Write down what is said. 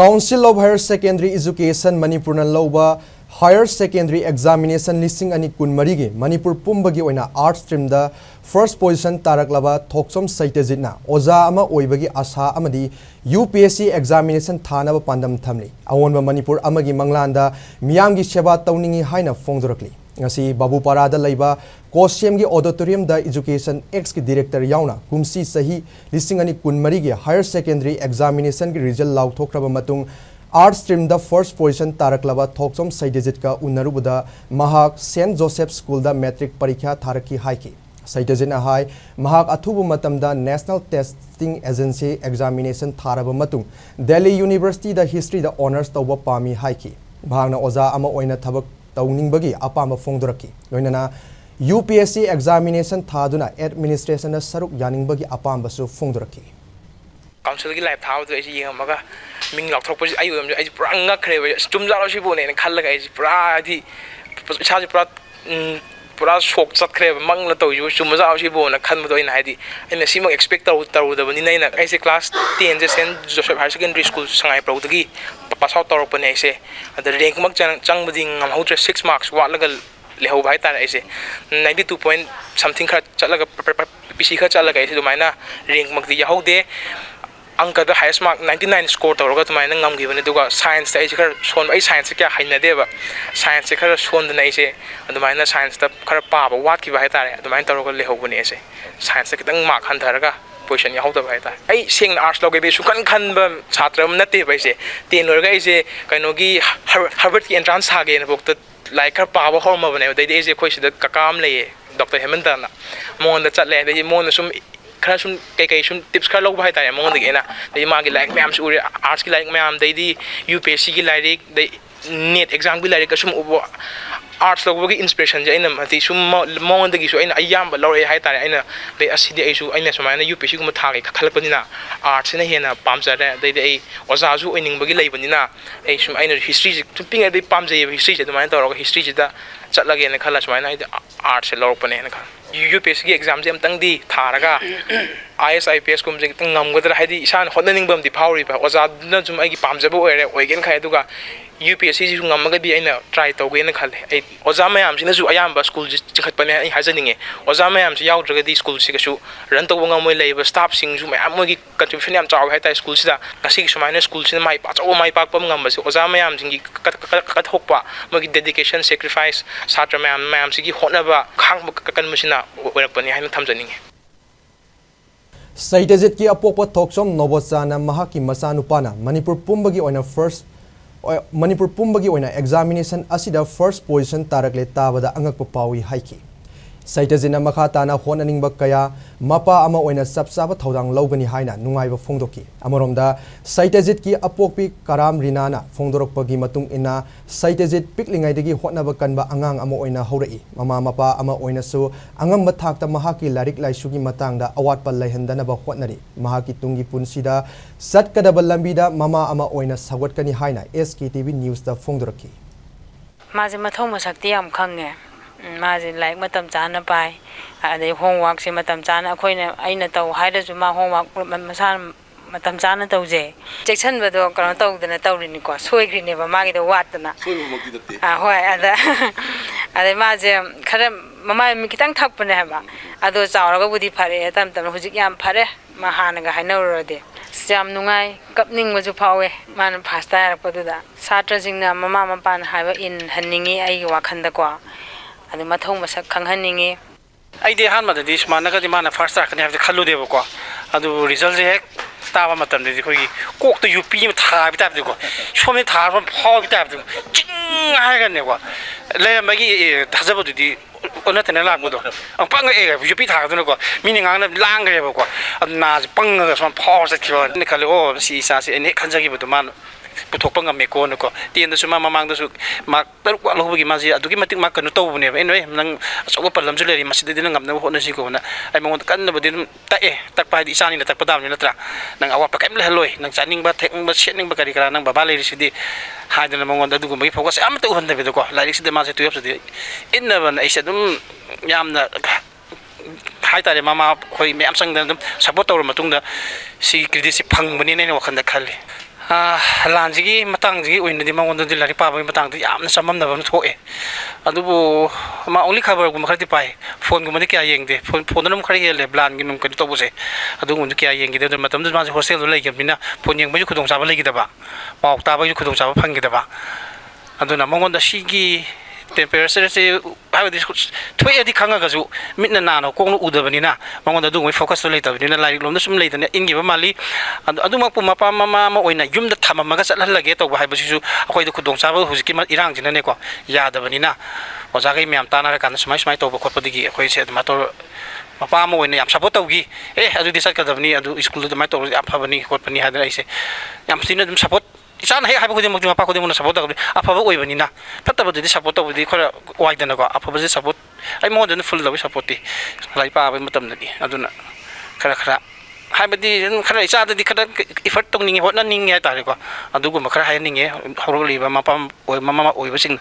Council of Higher Secondary Education Manipur na lauba Higher Secondary Examination listing ani kun marigi Manipur pumbagi oina art stream da first position taraklaba Thokchom Sheityajit na oza ama oibagi asa amadi UPSC examination thanaba pandam thamli awonba Manipur amagi manglanda miyamgi seba tawningi haina fongdorakli ngasi Babupara da laiba Kosyem gi auditorium da education ex ki director yauna kumsi sahi listing ani kun marigi higher secondary examination ki result lauthokraba matung art stream da first position taraklaba Thokchom Sheityajit ka unarubuda mahak St Joseph School da metric parikha tharaki haiki Sheityajit na hai mahak athubu matam da National Testing Agency examination tharaba matung Delhi University da history da honors tawba pami haiki bhagna oza ama oina thabak tawningbagi apama fongdoraki loinana UPSC examination thaduna administration na saruk yaningbagi apamba su fongdoraki Council ki live thao to ai yengamaga ming lok thok pasi ayu ai pura ngakre chumja lo sibo ne khallaga ai pura di cha pura pura shok chatkre mang la to yu chumja lo sibo na khan mo ina hadi ina simang expect taru da bani na ai se class 10 je St Joseph Higher Secondary School sangai pro dagi pass out tor pane se ada rank mak chang badi ngam hautre 6 marks wa lagal leho bhai tar aise 92 point something kha chalaga pc kha chalaga aise dumaina rank mak di yahode angka the highest mark 99 score tawraga dumaina ngam gibane duga science aise khar son ai science kya haina deba science khar son dana aise dumaina science ta khar pa ba wat ki bhai tar dumaina tawraga leho bune aise science kitang mark han tharaga position ya hauta bhai tar ai sing arts loge be su kan khan ba chhatra nate ba aise 10 lorga aise kaino gi Harvard ki entrance ha ge na bokta like her power hormone bane dai dai je khoi sida kakam le Dr. Hemanta na mon da chatle dai mon sum khara sum kai sum tips khara lo bhai ta mon dai na dai ma gi like ma'am su arts ki like ma'am dai di UPSC ki like dai net exam ki like sum ubo arts lo gi inspiration je ina mati sum mon dai gi su ina ayam ba lo hai ta ina dai asidi ai su ina sumaina UPSC gu ma tha gi khalapani na arts na hena pamja dai dai oza ju oining ba gi leibani na ai sum aina history sum ping dai pamja history je dumai ta ro history je da chatlage na khala sumaina arts lo pane na kha UPSC ki exam je amtang di tharaga IS IPS kum je tang ngam godra haidi isan hodaning bam di phawri ba oza na jum ai gi pamja bo ore oigen khai duga UPSC ji ngam ga bi aina try to ge na khale ai oza mayam sina su ayam ba school ji khat pane ai hajaninge oza mayam si yaw draga di school si ga su ran to ngam moi leiba staff sing su mayam mo gi contribution yam chaw hai ta school si da kasi sumaina school si mai pa chaw mai pak pam ngam ba si oza mayam jing gi kat hokpa mo gi dedication sacrifice satra mayam si gi hotna ba khang kan musina orak pani haina thamjaninge Sheityajit ki apokpa Thokchom Nobosana mahaki masanupana Manipur pumbagi oina Manipur pumbagi oina examination asida first position tarakle tabada angakpa pawi haiki Sheityajit na makha tana honaning ba kaya mapa ama oina sapsaba thodang logani haina nungaiba fongdoki amoromda Sheityajit ki apokpi karam rinana fongdorokpagi matung ina Sheityajit piklingai degi hotnaba kanba angang ama oina horai mama mapa ama oina su angam bathakta mahaki larik laisugi matangda awatpa laihandanaba hotnari mahaki tungi punsida satkadaba lambida mama ama oina sawatkani haina SKTV news da fongdoraki maje mathau masakti yam khange maje like matam chana pai adai homework se matam chana khoina aina taw haida su ma homework masan matam chana tawje section bado kana tawdana tawrini ko soigrini ba magi do watna soibu date hoi ada adai maje khara mama mi kitang thakpane haba ado chawraga budi phare tam tam hujik yam phare ma hanaga hainawrode Siam nungai kapning maju phawe man phasta rakpaduda satra jingna mama mapan haiba in hanningi ai wakhanda ko adu mathau masak khanghaningi ai de han madadi smana ka di mana first track ni have khallu deba ko adu result je tawa matam de khoi kok to UP ma tha bi tab de ko somi tha ba phaw bi tab de ching ha ga ne ko le magi thajaba du di ona tena lag bodo ang pang e UP tha ga ko mini ngang na lang ga ba ko na pang ga so phaw sa ki ne khale o si sa si ne khanjagi bodo man puthokpa ngame ko no ko tienda su mama mang da su mak taruk wa lobi ma ji adugi matik mak kanu to bune enoi nang asogo palam ju leri masjid din ngam na ho na si ko na ai mong kan na bodin ta e tak pa di isani na tak padam ni na tra nang awa pa kaim le haloi nang chaning ba thek ba shening ba kari kara nang baba leri si di ha da mong da dugo mai focus am ta uhan da be ko leri si de ma se tu yap si di inna ban ai se dum yam na hai ta de mama khoi me am sang da support tor matung da si credit si phang bani ne wakhan da khali ꯂꯥꯟꯁꯤꯒꯤ ꯃꯇꯥꯡꯁꯤꯒꯤ ꯑꯣꯏꯅꯗꯤ ꯃꯉꯣꯟꯗꯗꯤ ꯂꯥꯏꯔꯤꯛ ꯄꯥꯕꯒꯤ ꯃꯇꯥꯡꯗ ꯌꯥꯝꯅ ꯆꯃꯝꯅꯕ ꯑꯃ ꯊꯣꯛꯑꯦ ꯑꯗꯨꯕꯨ ꯃꯥ ꯑꯣꯡꯂꯤ ꯈꯕꯔꯒꯨꯝꯕ ꯈꯔꯗꯤ ꯄꯥꯏ ꯐꯣꯟꯒꯨꯝꯕꯗꯤ ꯀꯌꯥ ꯌꯦꯡꯗꯦ ꯐꯣꯟꯗꯅ ꯑꯃꯨꯛ ꯈꯔ ꯍꯦꯜꯂꯦ ꯕ꯭ꯂꯥꯟꯒꯤ ꯅꯨꯡ ꯀꯩꯅꯣ ꯇꯧꯕꯁꯦ ꯑꯗꯨꯒꯨꯝꯕꯗꯤ ꯀꯌꯥ ꯌꯦꯡꯈꯤꯗꯦ ꯑꯗꯨ ꯃꯇꯝꯗꯨꯗ ꯃꯥꯁꯦ ꯍꯣꯁꯇꯦꯜꯗ ꯂꯩꯈꯤꯕꯅꯤꯅ ꯐꯣꯟ ꯌꯦꯡꯕꯒꯤꯁꯨ ꯈꯨꯗꯣꯡꯆꯥꯕ ꯂꯩꯈꯤꯗꯕ ꯄꯥꯎ ꯇꯥꯕꯒꯤꯁꯨ ꯈꯨꯗꯣꯡꯆꯥꯕ ꯐꯪꯈꯤꯗꯕ ꯑꯗꯨꯅ ꯃꯉꯣꯟꯗ ꯁꯤꯒꯤ ꯇꯦꯝꯄꯦꯔꯦꯆꯔꯁꯦ ꯍꯥꯏꯕꯗꯤ ꯊꯣꯛꯑꯦꯗꯤ ꯈꯪꯉꯒꯁꯨ ꯃꯤꯠꯅ ꯅꯥꯅ ꯀꯣꯛꯅ ꯎꯗꯕꯅꯤꯅ ꯃꯉꯣꯟꯗ ꯑꯗꯨꯒꯨꯝꯕꯒꯤ ꯐꯣꯀꯁꯇꯣ ꯂꯩꯇꯕꯅꯤꯅ ꯂꯥꯏꯔꯤꯛ ꯂꯣꯝꯗ ꯁꯨꯝ ꯂꯩꯗꯅ ꯏꯟꯈꯤꯕ ꯃꯥꯜꯂꯤ ꯑꯗꯨꯃꯛꯄꯨ ꯃꯄꯥ ꯃꯃꯥ ꯑꯃ ꯑꯣꯏꯅ ꯌꯨꯝꯗ ꯊꯝꯃꯝꯃꯒ ꯆꯠꯍꯜꯂꯒꯦ ꯇꯧꯕ ꯍꯥꯏꯕꯁꯤꯁꯨ ꯑꯩꯈꯣꯏꯗ ꯈꯨꯗꯣꯡꯆꯥꯕ ꯍꯧꯖꯤꯛꯀꯤ ꯏꯔꯥꯡꯁꯤꯅꯅꯦꯀꯣ ꯌꯥꯗꯕꯅꯤना ꯑꯣꯖꯥꯈꯩ ꯃꯌꯥꯝ ꯇꯥꯟꯅꯔꯀꯥꯟꯗ ꯁꯨꯃꯥꯏꯅ ꯇꯧꯕ ꯈꯣꯠꯄꯗꯒꯤ ꯑꯩꯈꯣꯏꯁꯦ ꯑꯗꯨꯃꯥꯏꯅ ꯇꯧꯔ ꯃꯄꯥ ꯑꯃ ꯑꯣꯏꯅ ꯌꯥꯝ ꯁꯞꯄꯣꯔꯠ ꯇꯧꯈꯤ ꯑꯗꯨꯗꯤ ꯆꯠꯀꯗꯕꯅꯤ ꯑꯗꯨ ꯁ꯭ꯀꯨꯜꯗ ꯑꯗꯨꯃꯥꯏꯅ ꯇꯧꯔꯗꯤ ꯌꯥꯝ ꯐꯕꯅꯤ ꯈꯣꯠꯄꯅꯤ ꯍꯥꯏꯗꯅ ꯑꯩꯁꯦ ꯌꯥꯝ ꯊꯤꯅ ꯑꯗꯨꯝ ꯁꯞꯄꯣꯔꯠ ꯏꯁꯥꯅ ꯍꯦꯛ ꯍꯥꯏꯕ ꯈꯨꯗꯤꯡꯃꯛꯇꯤ ꯃꯄꯥ ꯈꯨꯗꯤꯡꯃꯛꯅ ꯁꯞꯄꯣꯔꯠ ꯇꯧꯒꯅꯤ ꯑꯐꯕ ꯑꯣꯏꯕꯅꯤꯅ ꯐꯠꯇꯕꯗꯨꯗꯤ ꯁꯞꯄꯣꯔꯠ ꯇꯧꯕꯗꯤ ꯈꯔ ꯋꯥꯏꯗꯅꯀꯣ ꯑꯐꯕꯁꯦ ꯁꯞꯄꯣꯔꯠ ꯑꯩ ꯃꯉꯣꯟꯗꯅ ꯐꯨꯜ ꯇꯧꯋꯤ ꯁꯞꯄꯣꯔꯠꯇꯤ ꯂꯥꯏꯔꯤꯛ ꯄꯥꯕꯒꯤ ꯃꯇꯝꯗꯗꯤ ꯑꯗꯨꯅ ꯈꯔ ꯍꯥꯏꯕꯗꯤ ꯑꯗꯨꯝ ꯈꯔ ꯏꯆꯥꯗꯗꯤ ꯈꯔ ꯏꯐꯔꯠ ꯇꯧꯅꯤꯡꯉꯦ ꯍꯣꯠꯅꯅꯤꯡꯉꯦ ꯍꯥꯏꯇꯥꯔꯦꯀꯣ ꯑꯗꯨꯒꯨꯝꯕ ꯈꯔ ꯍꯥꯏꯍꯟꯅꯤꯡꯉꯦ ꯍꯧꯔꯛꯂꯤꯕ ꯃꯃꯥ ꯑꯣꯏꯕꯁꯤꯡ